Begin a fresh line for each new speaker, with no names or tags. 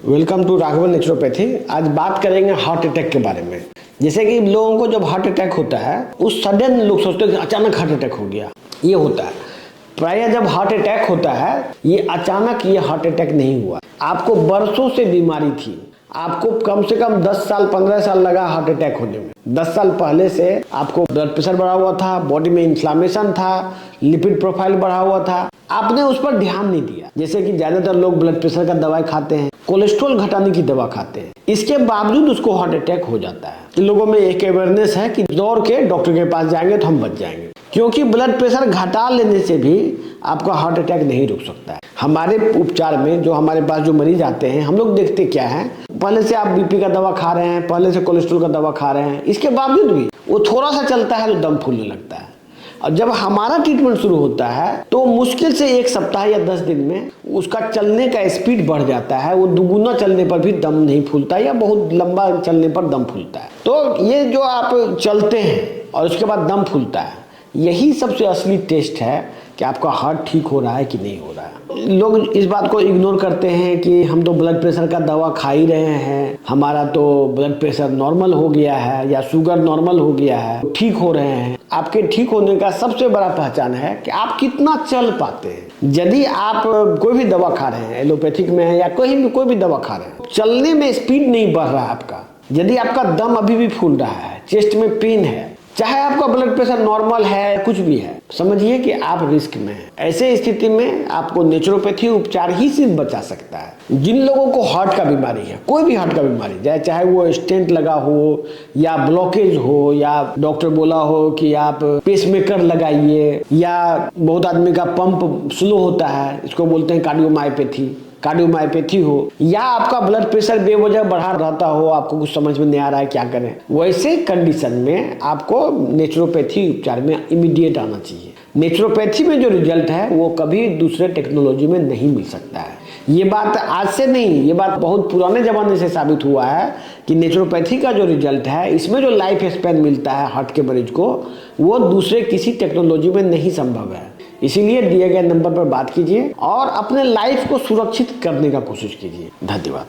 Welcome to Raghavan naturopathy. आज बात करेंगे हार्ट अटैक के बारे में। जैसे कि लोगों को जब हार्ट अटैक होता है उस सडन लोग सोचते हैं कि अचानक हार्ट अटैक हो गया, ये होता है। प्रायः जब हार्ट अटैक होता है ये अचानक ये हार्ट अटैक नहीं हुआ, आपको बरसों से बीमारी थी, आपको कम से कम 10 साल 15 साल लगा हार्ट अटैक होने में। 10 साल पहले से आपको ब्लड प्रेशर बढ़ा हुआ था, बॉडी में इन्फ्लामेशन था, लिपिड प्रोफाइल बढ़ा हुआ था, आपने उस पर ध्यान नहीं दिया। जैसे कि ज्यादातर लोग ब्लड प्रेशर का दवाई खाते हैं, कोलेस्ट्रॉल घटाने की दवा खाते हैं, इसके बावजूद उसको हार्ट अटैक हो जाता है। इन लोगों में एक अवेयरनेस है कि दौड़ के डॉक्टर के पास जाएंगे तो हम बच जाएंगे, क्योंकि ब्लड प्रेशर घटा लेने से भी आपका हार्ट अटैक नहीं रुक सकता है। हमारे उपचार में जो हमारे पास जो मरीज आते हैं, हम लोग देखते क्या है, पहले से आप बीपी का दवा खा रहे हैं, पहले से कोलेस्ट्रॉल का दवा खा रहे हैं, इसके बावजूद भी वो थोड़ा सा चलता है तो दम फूलने लगता है। और जब हमारा ट्रीटमेंट शुरू होता है तो मुश्किल से 1 सप्ताह या 10 दिन में उसका चलने का स्पीड बढ़ जाता है। वो दुगुना चलने पर भी दम नहीं फूलता या बहुत लंबा चलने पर दम फूलता है। तो ये जो आप चलते हैं और उसके बाद दम फूलता है, यही सबसे असली टेस्ट है कि आपका हार्ट ठीक हो रहा है कि नहीं हो रहा है। लोग इस बात को इग्नोर करते हैं कि हम तो ब्लड प्रेशर का दवा खा ही रहे हैं, हमारा तो ब्लड प्रेशर नॉर्मल हो गया है या शुगर नॉर्मल हो गया है, ठीक हो रहे हैं। आपके ठीक होने का सबसे बड़ा पहचान है कि आप कितना चल पाते हैं। यदि आप कोई भी दवा खा रहे हैं, एलोपैथिक में है या कोई भी दवा खा रहे हैं, चलने में स्पीड नहीं बढ़ रहा है आपका, यदि आपका दम अभी भी फूल रहा है, चेस्ट में पेन है, चाहे आपका ब्लड प्रेशर नॉर्मल है, कुछ भी है, समझिए कि आप रिस्क में हैं। ऐसे स्थिति में आपको नेचुरोपैथी उपचार ही सिर्फ बचा सकता है। जिन लोगों को हार्ट का बीमारी है, कोई भी हार्ट का बीमारी, चाहे वो स्टेंट लगा हो या ब्लॉकेज हो या डॉक्टर बोला हो कि आप पेसमेकर लगाइए, या बहुत आदमी का पंप स्लो होता है, इसको बोलते हैं कार्डियोमायोपैथी हो, या आपका ब्लड प्रेशर बेवजह बढ़ा रहता हो, आपको कुछ समझ में नहीं आ रहा है क्या करें, वैसे कंडीशन में आपको नेचुरोपैथी उपचार में इमीडिएट आना चाहिए। नेचुरोपैथी में जो रिजल्ट है वो कभी दूसरे टेक्नोलॉजी में नहीं मिल सकता है। ये बात आज से नहीं, ये बात बहुत पुराने जमाने से साबित हुआ है कि नेचुरोपैथी का जो रिजल्ट है, इसमें जो लाइफ स्पैन मिलता है हार्ट के मरीज को, वो दूसरे किसी टेक्नोलॉजी में नहीं संभव है। इसीलिए दिए गए नंबर पर बात कीजिए और अपने लाइफ को सुरक्षित करने का कोशिश कीजिए। धन्यवाद।